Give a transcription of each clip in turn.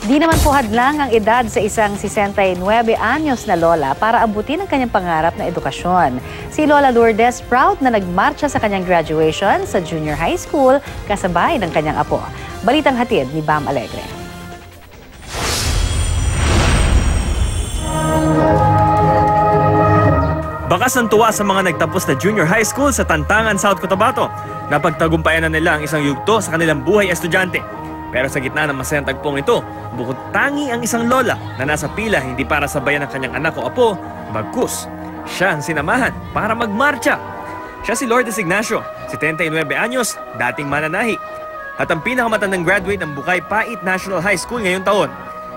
Di naman po hadlang ang edad sa isang 69 anyos na lola para abutin ang kanyang pangarap na edukasyon. Si Lola Lourdes proud na nagmarcha sa kanyang graduation sa junior high school kasabay ng kanyang apo. Balitang hatid ni Bam Alegre. Bakas ng tuwa sa mga nagtapos na junior high school sa Tantangan, South Cotabato. Napagtagumpayan na nila ang isang yugto sa kanilang buhay estudyante. Pero sa gitna ng masayang tagpong ito, bukod tangi ang isang lola na nasa pila hindi para sabayan ng kanyang anak o apo, bagkus. Siya ang sinamahan para magmarcha. Siya si Lourdes Ignacio, 79 anyos, dating mananahi. At ang pinakamatandang graduate ng Bukay Pait National High School ngayong taon.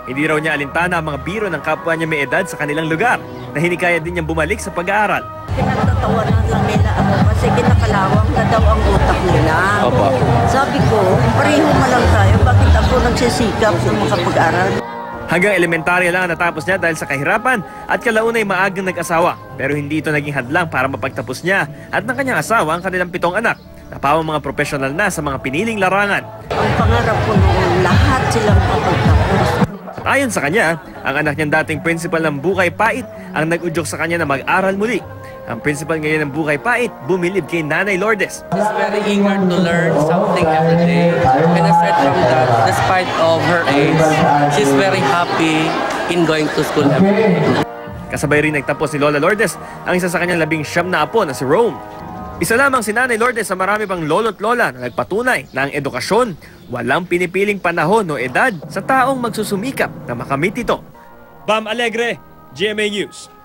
Hindi raw niya alintana ang mga biro ng kapwa niya may edad sa kanilang lugar na hinikaya din niyang bumalik sa pag-aaral. Pinagtatawanan lang nila ako kasi kinakalawang na daw ang utak nila. Opo. Sabi ko, pareho man lang tayo, bakit ako nagsisikap sa makapag-aral? Hanggang elementarya lang ang natapos niya dahil sa kahirapan at kalaunay maagang nag-asawa. Pero hindi ito naging hadlang para mapagtapos niya at ng kanyang asawa ang kanilang 7 anak. Napawang mga profesional na sa mga piniling larangan. Ang pangarap ko noon, lahat silang mapagtapos. Ayon sa kanya, ang anak niyang dating principal ng Bukay Pait ang nag-udyok sa kanya na mag-aral muli. Ang principal ngayon ng Bukay Pait, bumilib kay Nanay Lourdes. She's very eager to learn something every day. And aside from that, despite of her age, she's very happy in going to school every day. Kasabay rin nagtapos si Lola Lourdes ang isa sa kanyang 19 na apo na si Rome. Isa lamang si Nanay Lourdes sa marami pang lolo't lola na nagpatunay na ang edukasyon walang pinipiling panahon o edad sa taong magsusumikap na makamit ito. Bam Alegre, GMA News.